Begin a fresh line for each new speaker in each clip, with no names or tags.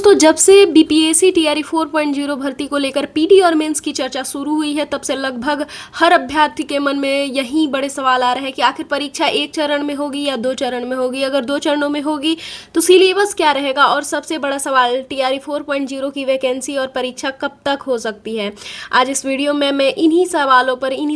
दोस्तों, जब से बीपीएससी टीआरई 4.0 भर्ती को लेकर पीटी और मेंस की चर्चा शुरू हुई है, तब से लगभग हर अभ्यर्थी के मन में यही बड़े सवाल आ रहे हैं कि आखिर परीक्षा एक चरण में होगी या दो चरण में होगी। अगर दो चरणों में होगी तो सिलेबस क्या रहेगा, और सबसे बड़ा सवाल टीआरई 4.0 की वैकेंसी और परीक्षा कब तक हो सकती है। आज इस वीडियो में मैं इन्हीं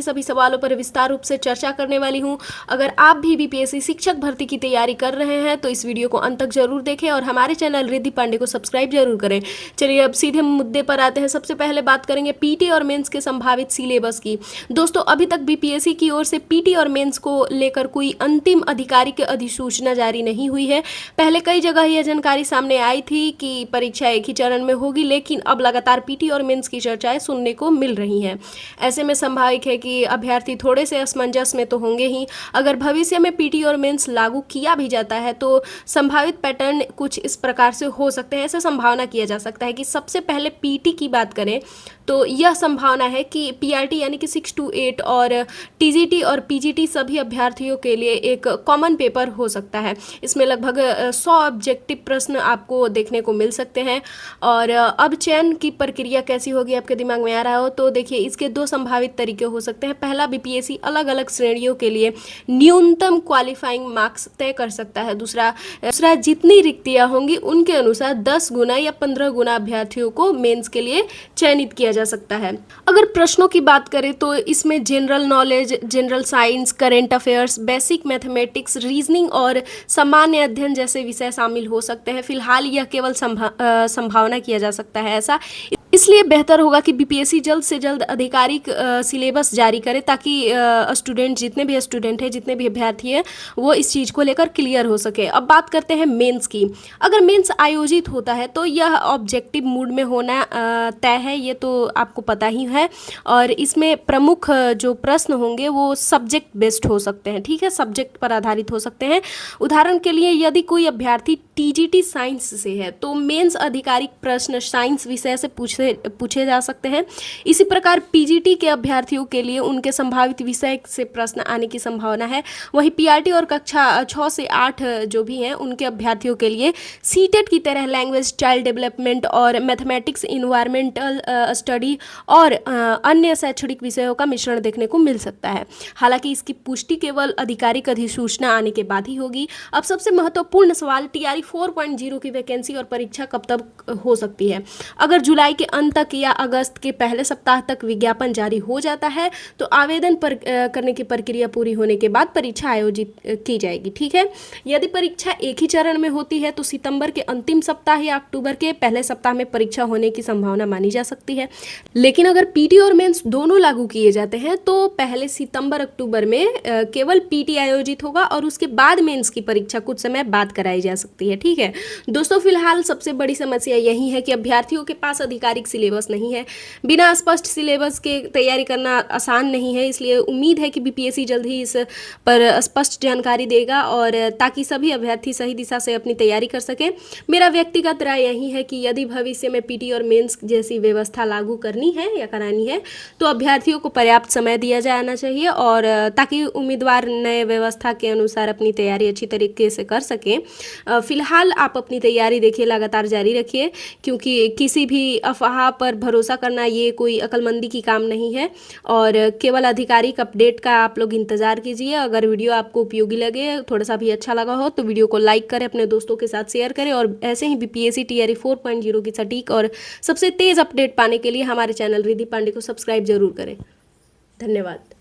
सभी सवालों पर विस्तार रूप से चर्चा करने वाली हूँ। अगर आप भी बीपीएससी शिक्षक भर्ती की तैयारी कर रहे हैं तो इस वीडियो को अंत तक जरूर देखें और हमारे चैनल रिद्धि पांडे को सब्सक्राइब जरूर करें। चलिए अब सीधे मुद्दे पर आते हैं। सबसे पहले बात करेंगे पीटी और मेंस के संभावित सिलेबस की। दोस्तों, अभी तक बीपीएससी की ओर से पीटी और मेंस को लेकर कोई अंतिम आधिकारिक अधिसूचना जारी नहीं हुई है। पहले कई जगह यह जानकारी सामने आई थी कि परीक्षा एक ही चरण में होगी, लेकिन अब लगातार पीटी और मेंस की चर्चाएं सुनने को मिल रही हैं। ऐसे में संभावित है कि अभ्यर्थी थोड़े से असमंजस में तो होंगे ही। अगर भविष्य में पीटी और मेंस लागू किया भी जाता है तो संभावित पैटर्न कुछ इस प्रकार से हो सकते हैं। ऐसे संभावना किया जा सकता है कि सबसे पहले पीटी की बात करें तो यह संभावना है कि पीआरटी यानी कि 6 to 8 और टीजीटी और पीजीटी सभी अभ्यर्थियों के लिए एक कॉमन पेपर हो सकता है। इसमें लगभग 100 ऑब्जेक्टिव प्रश्न आपको देखने को मिल सकते हैं। और अब चयन की प्रक्रिया कैसी होगी, आपके दिमाग में आ रहा हो तो देखिए, इसके दो संभावित तरीके हो सकते हैं। पहला, बीपीएससी अलग अलग श्रेणियों के लिए न्यूनतम क्वालिफाइंग मार्क्स तय कर सकता है। दूसरा, जितनी रिक्तियां होंगी उनके अनुसार 10 गुना या 15 गुना अभ्यर्थियों को मेंस के लिए चयनित किया जा सकता है। अगर प्रश्नों की बात करें तो इसमें general knowledge, general science, current affairs, basic mathematics, reasoning और सामान्य अध्ययन जैसे विषय शामिल हो सकते हैं। फिलहाल यह केवल संभावना किया जा सकता है ऐसा, इसलिए बेहतर होगा कि बीपीएससी जल्द से जल्द आधिकारिक सिलेबस जारी करे ताकि जितने भी अभ्यर्थी हैं वो इस चीज़ को लेकर क्लियर हो सके। अब बात करते हैं मेंस की। अगर मेंस आयोजित होता है तो यह ऑब्जेक्टिव मूड में होना तय है, ये तो आपको पता ही है। और इसमें प्रमुख जो प्रश्न होंगे वो सब्जेक्ट बेस्ड हो सकते हैं, ठीक है, सब्जेक्ट पर आधारित हो सकते हैं। उदाहरण के लिए यदि कोई अभ्यर्थी टीजीटी साइंस से है तो मेंस आधिकारिक प्रश्न साइंस विषय से पूछे जा सकते हैं। इसी प्रकार पीजीटी के अभ्यर्थियों के लिए उनके संभावित विषय से प्रश्न आने की संभावना है। वहीं पीआरटी और कक्षा 6 से 8 जो भी हैं उनके अभ्यर्थियों के लिए सीटेट की तरह लैंग्वेज, चाइल्ड डेवलपमेंट और मैथमेटिक्स, इन्वायरमेंटल स्टडी और अन्य शैक्षणिक विषयों का मिश्रण देखने को मिल सकता है। हालांकि इसकी पुष्टि केवल आधिकारिक अधिसूचना आने के बाद ही होगी। अब सबसे महत्वपूर्ण सवाल, टीआरई 4.0 की वैकेंसी और परीक्षा कब तक हो सकती है। अगर जुलाई के अंत तक या अगस्त के पहले सप्ताह तक विज्ञापन जारी हो जाता है तो आवेदन करने की प्रक्रिया पूरी होने के बाद परीक्षा आयोजित की जाएगी, ठीक है। यदि परीक्षा एक ही चरण में होती है तो सितंबर के अंतिम सप्ताह या अक्टूबर के पहले सप्ताह में परीक्षा होने की संभावना मानी जा सकती है। लेकिन अगर पीटी और मेंस दोनों लागू किए जाते हैं तो पहले सितंबर अक्टूबर में केवल पीटी आयोजित होगा और उसके बाद मेंस की परीक्षा कुछ समय बाद कराई जा सकती है, ठीक है। दोस्तों, फिलहाल सबसे बड़ी समस्या यही है कि अभ्यर्थियों के पास आधिकारिक सिलेबस नहीं है। बिना स्पष्ट सिलेबस के तैयारी करना आसान नहीं है, इसलिए उम्मीद है कि बीपीएससी जल्द ही इस पर स्पष्ट जानकारी देगा और ताकि सभी अभ्यर्थी सही दिशा से अपनी तैयारी कर सकें। मेरा व्यक्तिगत राय यही है कि यदि भविष्य में पीटी और मेंस जैसी व्यवस्था लागू करनी है या करानी है तो अभ्यर्थियों को पर्याप्त समय दिया जाना चाहिए और ताकि उम्मीदवार नए व्यवस्था के अनुसार अपनी तैयारी अच्छी तरीके से कर सकें। फिलहाल आप अपनी तैयारी देखिए, लगातार जारी रखिए, क्योंकि किसी भी अफवाह पर भरोसा करना ये कोई अक्लमंदी की काम नहीं है और केवल आधिकारिक अपडेट का आप लोग इंतज़ार कीजिए। अगर वीडियो आपको उपयोगी लगे, थोड़ा सा भी अच्छा लगा हो तो वीडियो को लाइक करें, अपने दोस्तों के साथ शेयर करें और ऐसे ही बीपीएससी टीआरई 4.0 की सटीक और सबसे तेज़ अपडेट पाने के लिए हमारे चैनल रिद्धि पांडे को सब्सक्राइब जरूर करें। धन्यवाद।